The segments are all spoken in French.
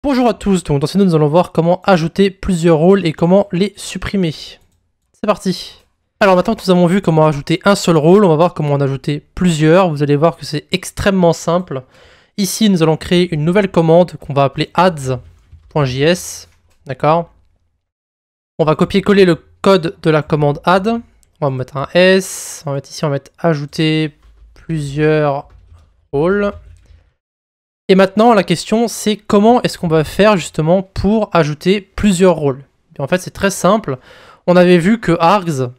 Bonjour à tous, donc dans cette vidéo nous allons voir comment ajouter plusieurs rôles et comment les supprimer. C'est parti. Alors maintenant que nous avons vu comment ajouter un seul rôle, on va voir comment en ajouter plusieurs. Vous allez voir que c'est extrêmement simple. Ici nous allons créer une nouvelle commande qu'on va appeler adds.js. D'accord. On va copier-coller le code de la commande add. On va mettre un S, on va mettre ici, on va mettre ajouter plusieurs rôles. Et maintenant, la question, c'est comment est-ce qu'on va faire justement pour ajouter plusieurs rôles. Et en fait, c'est très simple. On avait vu que args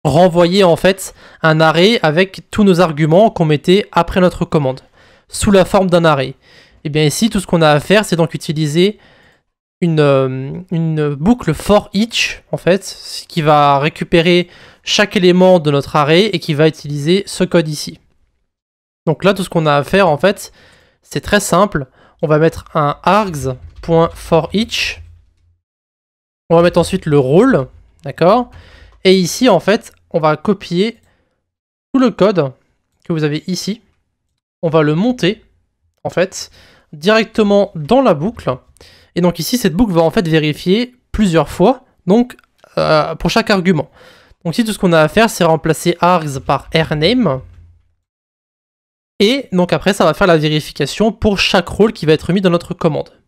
renvoyait en fait un array avec tous nos arguments qu'on mettait après notre commande, sous la forme d'un array. Et bien ici, tout ce qu'on a à faire, c'est donc utiliser une boucle for each, en fait, qui va récupérer chaque élément de notre array et qui va utiliser ce code ici. Donc là, tout ce qu'on a à faire, en fait, c'est très simple. On va mettre un args.forEach. On va mettre ensuite le rôle, d'accord? Et ici, en fait, on va copier tout le code que vous avez ici. On va le monter, en fait, directement dans la boucle. Et donc ici, cette boucle va en fait vérifier plusieurs fois, donc pour chaque argument. Donc ici, tout ce qu'on a à faire, c'est remplacer args par rname. Et donc après, ça va faire la vérification pour chaque rôle qui va être mis dans notre commande.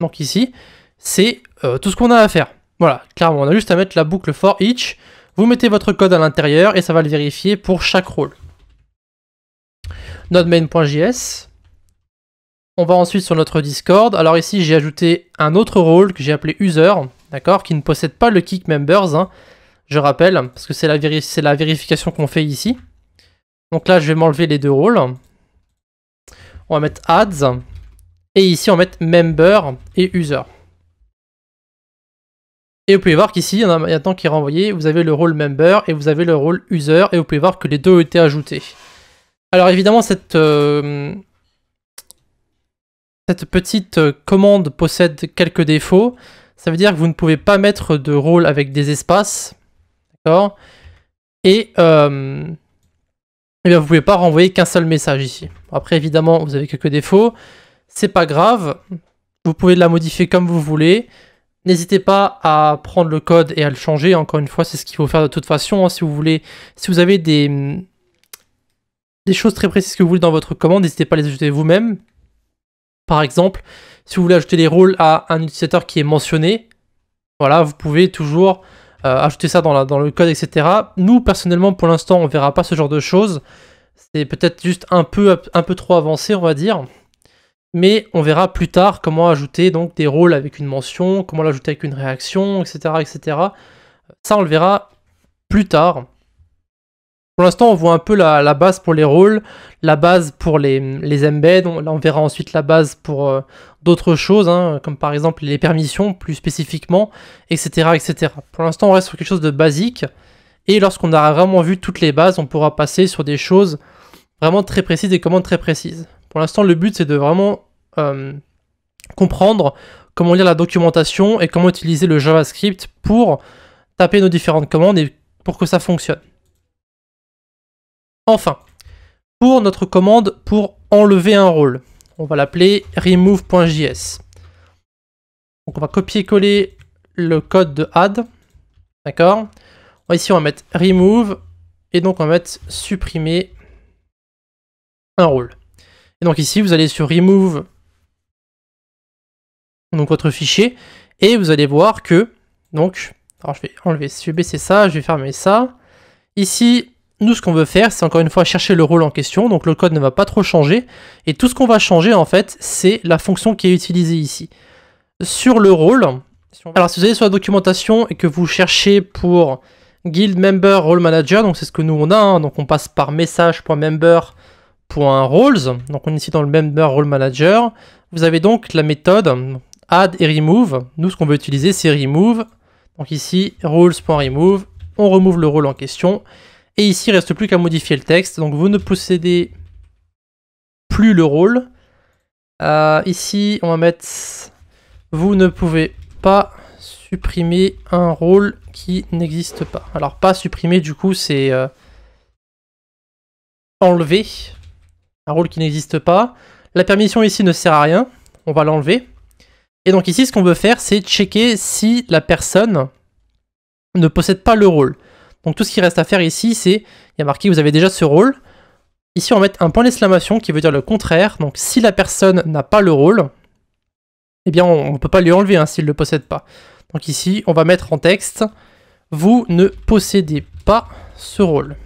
Donc ici, c'est tout ce qu'on a à faire. Voilà, clairement, on a juste à mettre la boucle for each. Vous mettez votre code à l'intérieur et ça va le vérifier pour chaque rôle. Node main.js. On va ensuite sur notre Discord. Alors ici, j'ai ajouté un autre rôle que j'ai appelé user, d'accord, qui ne possède pas le kick members, hein, je rappelle, parce que c'est la vérification qu'on fait ici. Donc là, je vais m'enlever les deux rôles. On va mettre adds. Et ici, on va mettre member et user. Et vous pouvez voir qu'ici, il y en a maintenant qui est renvoyé. Vous avez le rôle member et vous avez le rôle user. Et vous pouvez voir que les deux ont été ajoutés. Alors évidemment, cette petite commande possède quelques défauts. Ça veut dire que vous ne pouvez pas mettre de rôle avec des espaces. D'accord. Et bien, vous ne pouvez pas renvoyer qu'un seul message ici. Après, évidemment, vous avez quelques défauts. C'est pas grave. Vous pouvez la modifier comme vous voulez. N'hésitez pas à prendre le code et à le changer. Encore une fois, c'est ce qu'il faut faire de toute façon. Hein. Si vous avez des choses très précises que vous voulez dans votre commande, n'hésitez pas à les ajouter vous-même. Par exemple, si vous voulez ajouter les rôles à un utilisateur qui est mentionné, voilà, vous pouvez toujours ajouter ça dans le code, etc. Nous, personnellement, pour l'instant, on ne verra pas ce genre de choses. C'est peut-être juste un peu trop avancé, on va dire. Mais on verra plus tard comment ajouter donc des rôles avec une mention, comment l'ajouter avec une réaction, etc., etc. Ça, on le verra plus tard. Pour l'instant, on voit un peu la base pour les rôles, la base pour les embeds. Là, on verra ensuite la base pour d'autres choses, hein, comme par exemple les permissions, plus spécifiquement, etc., etc. Pour l'instant, on reste sur quelque chose de basique. Et lorsqu'on aura vraiment vu toutes les bases, on pourra passer sur des choses vraiment très précises, des commandes très précises. Pour l'instant, le but, c'est de vraiment comprendre comment lire la documentation et comment utiliser le JavaScript pour taper nos différentes commandes et pour que ça fonctionne. Enfin, pour notre commande pour enlever un rôle, on va l'appeler remove.js. Donc on va copier-coller le code de add, d'accord. Ici on va mettre remove et donc on va mettre supprimer un rôle. Et donc ici vous allez sur remove, donc votre fichier, et vous allez voir que, donc, alors je vais baisser ça, je vais fermer ça. Ici, nous, ce qu'on veut faire, c'est encore une fois chercher le rôle en question, donc le code ne va pas trop changer, et tout ce qu'on va changer, en fait, c'est la fonction qui est utilisée ici. Sur le rôle, alors si vous allez sur la documentation et que vous cherchez pour guild member role manager, donc c'est ce que nous on a, hein, donc on passe par message.member.roles, donc on est ici dans le member role manager, vous avez donc la méthode add et remove. Nous, ce qu'on veut utiliser, c'est remove, donc ici, roles.remove, on remove le rôle en question. Et ici, il ne reste plus qu'à modifier le texte. Donc, vous ne possédez plus le rôle. Ici, on va mettre « Vous ne pouvez pas supprimer un rôle qui n'existe pas ». Alors, pas supprimer, du coup, c'est enlever un rôle qui n'existe pas. La permission ici ne sert à rien. On va l'enlever. Et donc ici, ce qu'on veut faire, c'est checker si la personne ne possède pas le rôle. Donc tout ce qui reste à faire ici, c'est, il y a marqué vous avez déjà ce rôle. Ici, on va mettre un point d'exclamation qui veut dire le contraire. Donc si la personne n'a pas le rôle, eh bien on ne peut pas lui enlever hein, s'il ne le possède pas. Donc ici, on va mettre en texte, vous ne possédez pas ce rôle.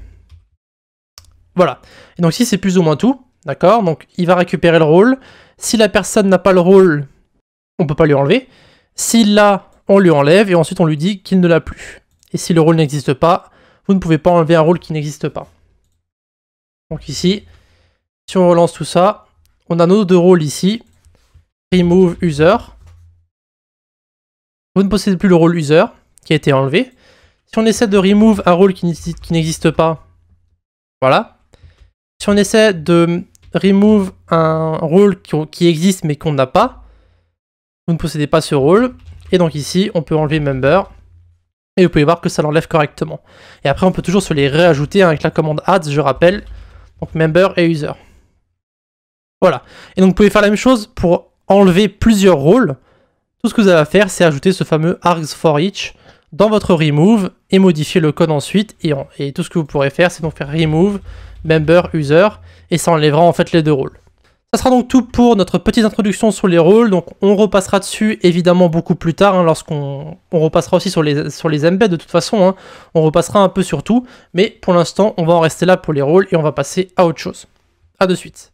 Voilà. Et donc ici, c'est plus ou moins tout. D'accord? Donc il va récupérer le rôle. Si la personne n'a pas le rôle, on ne peut pas lui enlever. S'il l'a, on lui enlève et ensuite on lui dit qu'il ne l'a plus. Et si le rôle n'existe pas, vous ne pouvez pas enlever un rôle qui n'existe pas. Donc ici, si on relance tout ça, on a nos deux rôles ici. Remove user. Vous ne possédez plus le rôle user qui a été enlevé. Si on essaie de remove un rôle qui n'existe pas, voilà. Si on essaie de remove un rôle qui existe mais qu'on n'a pas, vous ne possédez pas ce rôle. Et donc ici, on peut enlever member. Et vous pouvez voir que ça l'enlève correctement. Et après, on peut toujours se les réajouter hein, avec la commande add, je rappelle. Donc member et user. Voilà. Et donc vous pouvez faire la même chose pour enlever plusieurs rôles. Tout ce que vous avez à faire, c'est ajouter ce fameux args for each dans votre remove et modifier le code ensuite. Et tout ce que vous pourrez faire, c'est donc faire remove, member, user. Et ça enlèvera en fait les deux rôles. Ça sera donc tout pour notre petite introduction sur les rôles. Donc on repassera dessus évidemment beaucoup plus tard, hein, lorsqu'on repassera aussi sur les embeds de toute façon. Hein. On repassera un peu sur tout. Mais pour l'instant, on va en rester là pour les rôles et on va passer à autre chose. A de suite.